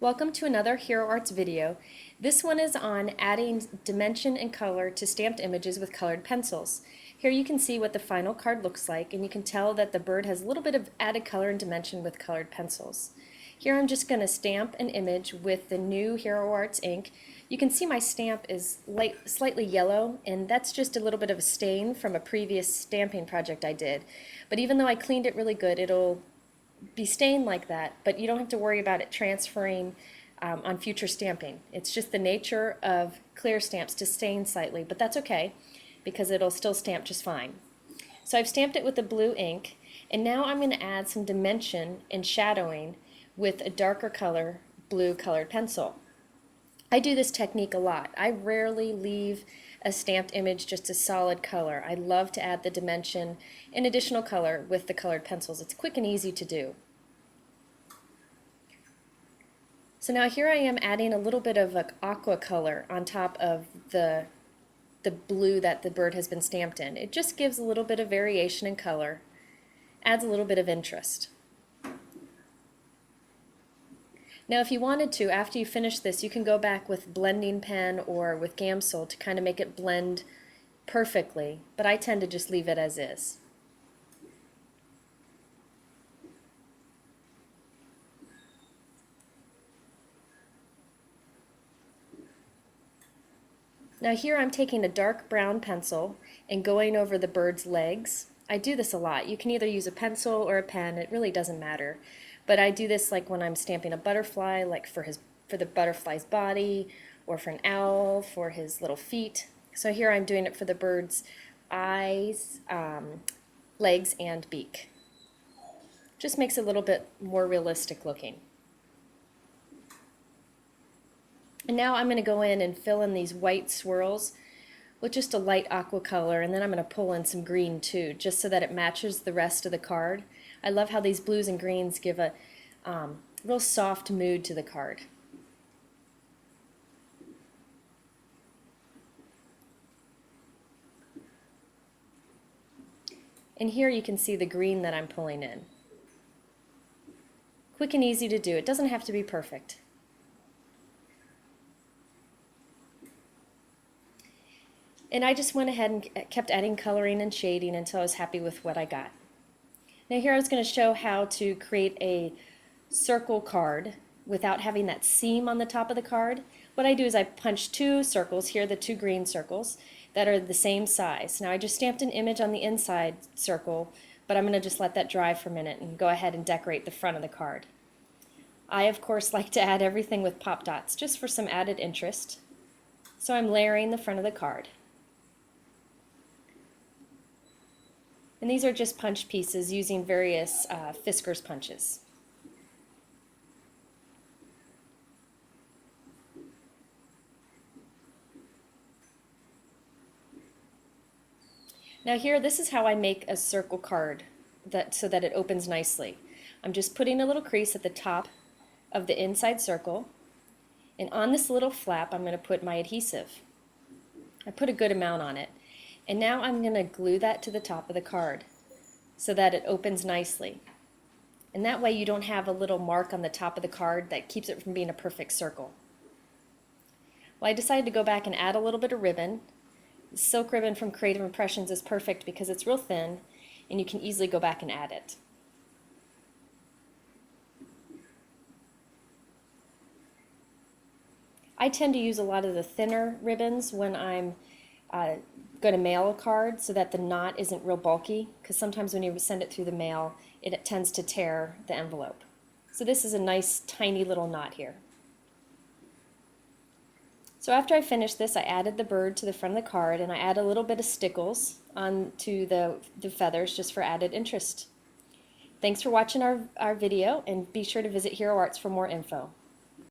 Welcome to another Hero Arts video. This one is on adding dimension and color to stamped images with colored pencils. Here you can see what the final card looks like, and you can tell that the bird has a little bit of added color and dimension with colored pencils. Here I'm just going to stamp an image with the new Hero Arts ink. You can see my stamp is slightly yellow, and that's just a little bit of a stain from a previous stamping project I did. But even though I cleaned it really good, it'll be stained like that, but you don't have to worry about it transferring on future stamping. It's just the nature of clear stamps to stain slightly, but that's okay because it'll still stamp just fine. So I've stamped it with the blue ink, and now I'm going to add some dimension and shadowing with a darker color, blue colored pencil. I do this technique a lot. I rarely leave a stamped image just a solid color. I love to add the dimension and additional color with the colored pencils. It's quick and easy to do. So now here I am adding a little bit of like aqua color on top of the blue that the bird has been stamped in. It just gives a little bit of variation in color, adds a little bit of interest. Now if you wanted to, after you finish this, you can go back with blending pen or with Gamsol to kind of make it blend perfectly, but I tend to just leave it as is. Now here I'm taking a dark brown pencil and going over the bird's legs. I do this a lot. You can either use a pencil or a pen, it really doesn't matter. But I do this like when I'm stamping a butterfly, like for the butterfly's body, or for an owl, for his little feet. So here I'm doing it for the bird's eyes, legs, and beak. Just makes it a little bit more realistic looking. And now I'm going to go in and fill in these white swirls with just a light aqua color, and then I'm going to pull in some green too, just so that it matches the rest of the card. I love how these blues and greens give a real soft mood to the card. And here you can see the green that I'm pulling in. Quick and easy to do. It doesn't have to be perfect. And I just went ahead and kept adding coloring and shading until I was happy with what I got. Now here I was going to show how to create a circle card without having that seam on the top of the card. What I do is I punch two circles, here are the two green circles, that are the same size. Now I just stamped an image on the inside circle, but I'm going to just let that dry for a minute and go ahead and decorate the front of the card. I of course like to add everything with pop dots just for some added interest. So I'm layering the front of the card. And these are just punch pieces using various Fiskars punches. Now here, this is how I make a circle card so that it opens nicely. I'm just putting a little crease at the top of the inside circle, and on this little flap I'm going to put my adhesive. I put a good amount on it. And now I'm going to glue that to the top of the card so that it opens nicely. And that way you don't have a little mark on the top of the card that keeps it from being a perfect circle. Well, I decided to go back and add a little bit of ribbon. The silk ribbon from Creative Impressions is perfect because it's real thin and you can easily go back and add it. I tend to use a lot of the thinner ribbons when I'm going to mail a card so that the knot isn't real bulky, because sometimes when you send it through the mail it tends to tear the envelope. So this is a nice tiny little knot here. So after I finished this, I added the bird to the front of the card, and I add a little bit of stickles onto the feathers just for added interest. Thanks for watching our video, and be sure to visit Hero Arts for more info.